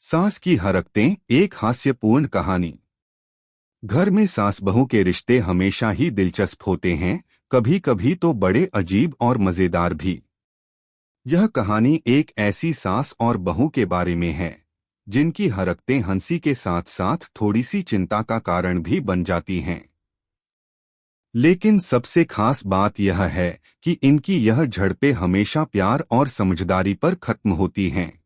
सास की हरकतें, एक हास्यपूर्ण कहानी। घर में सास बहू के रिश्ते हमेशा ही दिलचस्प होते हैं, कभी कभी तो बड़े अजीब और मजेदार भी। यह कहानी एक ऐसी सास और बहू के बारे में है जिनकी हरकतें हंसी के साथ साथ थोड़ी सी चिंता का कारण भी बन जाती हैं। लेकिन सबसे खास बात यह है कि इनकी यह झड़पें हमेशा प्यार और समझदारी पर खत्म होती हैं।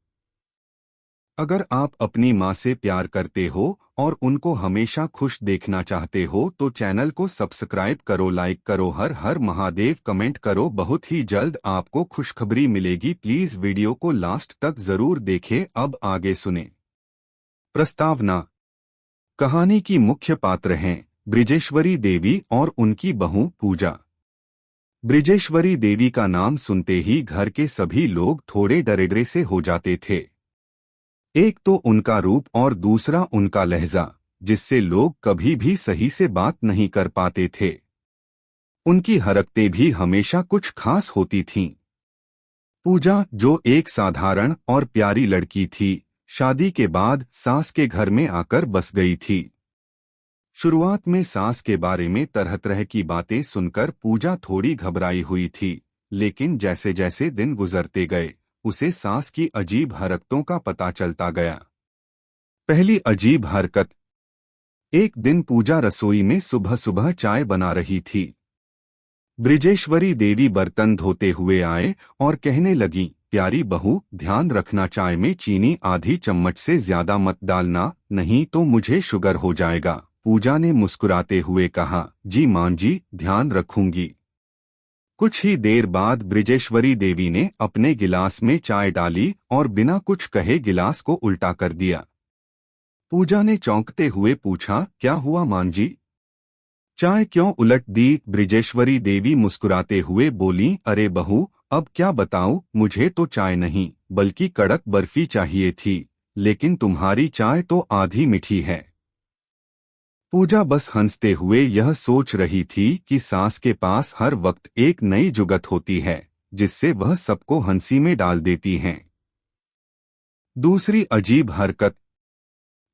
अगर आप अपनी माँ से प्यार करते हो और उनको हमेशा खुश देखना चाहते हो तो चैनल को सब्सक्राइब करो, लाइक करो, हर हर महादेव कमेंट करो। बहुत ही जल्द आपको खुशखबरी मिलेगी। प्लीज वीडियो को लास्ट तक जरूर देखें। अब आगे सुने। प्रस्तावना। कहानी की मुख्य पात्र हैं ब्रिजेश्वरी देवी और उनकी बहू पूजा। ब्रिजेश्वरी देवी का नाम सुनते ही घर के सभी लोग थोड़े डरे से हो जाते थे। एक तो उनका रूप और दूसरा उनका लहजा, जिससे लोग कभी भी सही से बात नहीं कर पाते थे। उनकी हरकतें भी हमेशा कुछ खास होती थीं। पूजा, जो एक साधारण और प्यारी लड़की थी, शादी के बाद सास के घर में आकर बस गई थी। शुरुआत में सास के बारे में तरह तरह की बातें सुनकर पूजा थोड़ी घबराई हुई थी, लेकिन जैसे जैसे दिन गुजरते गए उसे सास की अजीब हरकतों का पता चलता गया। पहली अजीब हरकत। एक दिन पूजा रसोई में सुबह सुबह चाय बना रही थी। ब्रिजेश्वरी देवी बर्तन धोते हुए आए और कहने लगी, प्यारी बहू, ध्यान रखना, चाय में चीनी आधी चम्मच से ज्यादा मत डालना, नहीं तो मुझे शुगर हो जाएगा। पूजा ने मुस्कुराते हुए कहा, जी मां जी, ध्यान रखूंगी। कुछ ही देर बाद ब्रिजेश्वरी देवी ने अपने गिलास में चाय डाली और बिना कुछ कहे गिलास को उल्टा कर दिया। पूजा ने चौंकते हुए पूछा, क्या हुआ मां जी? चाय क्यों उलट दी? ब्रिजेश्वरी देवी मुस्कुराते हुए बोली, अरे बहू, अब क्या बताऊं, मुझे तो चाय नहीं बल्कि कड़क बर्फी चाहिए थी, लेकिन तुम्हारी चाय तो आधी मीठी है। पूजा बस हंसते हुए यह सोच रही थी कि सास के पास हर वक्त एक नई जुगत होती है जिससे वह सबको हंसी में डाल देती हैं। दूसरी अजीब हरकत।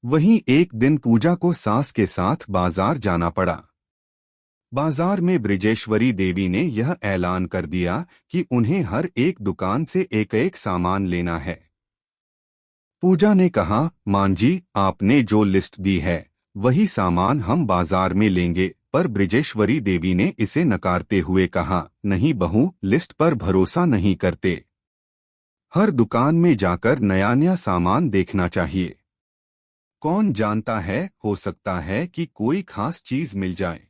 वहीं एक दिन पूजा को सास के साथ बाजार जाना पड़ा। बाजार में ब्रिजेश्वरी देवी ने यह ऐलान कर दिया कि उन्हें हर एक दुकान से एक एक सामान लेना है। पूजा ने कहा, मां जी, आपने जो लिस्ट दी है वही सामान हम बाजार में लेंगे, पर ब्रिजेश्वरी देवी ने इसे नकारते हुए कहा, नहीं बहू, लिस्ट पर भरोसा नहीं करते। हर दुकान में जाकर नया नया सामान देखना चाहिए। कौन जानता है, हो सकता है कि कोई खास चीज मिल जाए।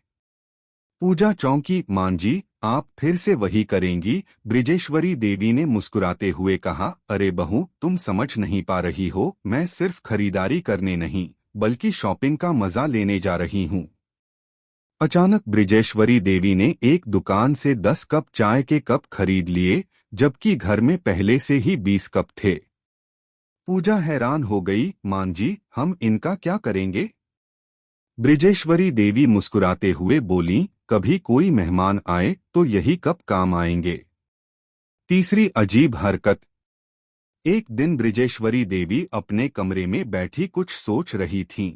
पूजा चौंकी, मां जी, आप फिर से वही करेंगी? ब्रिजेश्वरी देवी ने मुस्कुराते हुए कहा, अरे बहू, तुम समझ नहीं पा रही हो, मैं सिर्फ खरीदारी करने नहीं बल्कि शॉपिंग का मजा लेने जा रही हूँ। अचानक ब्रिजेश्वरी देवी ने एक दुकान से 10 कप चाय के कप खरीद लिए, जबकि घर में पहले से ही 20 कप थे। पूजा हैरान हो गई, मां जी, हम इनका क्या करेंगे? ब्रिजेश्वरी देवी मुस्कुराते हुए बोली, कभी कोई मेहमान आए तो यही कप काम आएंगे। तीसरी अजीब हरकत। एक दिन ब्रिजेश्वरी देवी अपने कमरे में बैठी कुछ सोच रही थीं।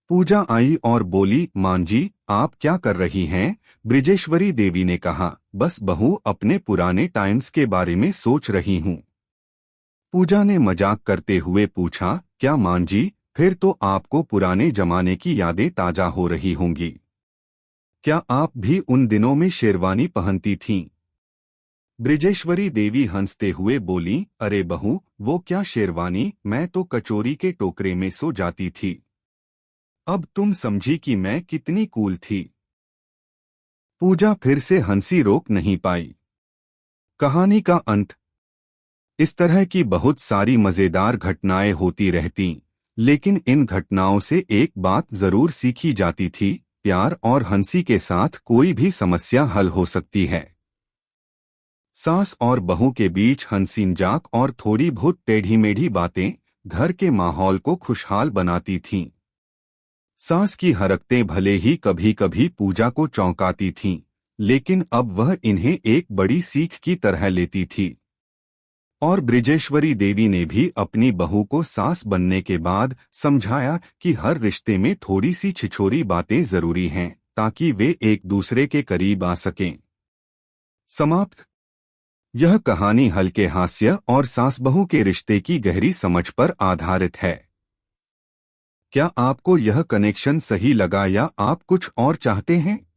पूजा आई और बोली, मां जी, आप क्या कर रही हैं? ब्रिजेश्वरी देवी ने कहा, बस बहू, अपने पुराने टाइम्स के बारे में सोच रही हूँ। पूजा ने मजाक करते हुए पूछा, क्या मां जी, फिर तो आपको पुराने जमाने की यादें ताजा हो रही होंगी। क्या आप भी उन दिनों में शेरवानी पहनती थीं? ब्रिजेश्वरी देवी हंसते हुए बोली, अरे बहू, वो क्या शेरवानी, मैं तो कचोरी के टोकरे में सो जाती थी। अब तुम समझी कि मैं कितनी कूल थी। पूजा फिर से हंसी रोक नहीं पाई। कहानी का अंत। इस तरह की बहुत सारी मजेदार घटनाएं होती रहतीं, लेकिन इन घटनाओं से एक बात जरूर सीखी जाती थी, प्यार और हंसी के साथ कोई भी समस्या हल हो सकती है। सास और बहू के बीच हंसी मजाक और थोड़ी बहुत टेढ़ी मेढ़ी बातें घर के माहौल को खुशहाल बनाती थीं। सास की हरकतें भले ही कभी कभी पूजा को चौंकाती थीं, लेकिन अब वह इन्हें एक बड़ी सीख की तरह लेती थी। और ब्रिजेश्वरी देवी ने भी अपनी बहू को सास बनने के बाद समझाया कि हर रिश्ते में थोड़ी सी छिछोरी बातें जरूरी हैं ताकि वे एक दूसरे के करीब आ सकें। समाप्त। यह कहानी हल्के हास्य और सास बहू के रिश्ते की गहरी समझ पर आधारित है। क्या आपको यह कनेक्शन सही लगा या आप कुछ और चाहते हैं?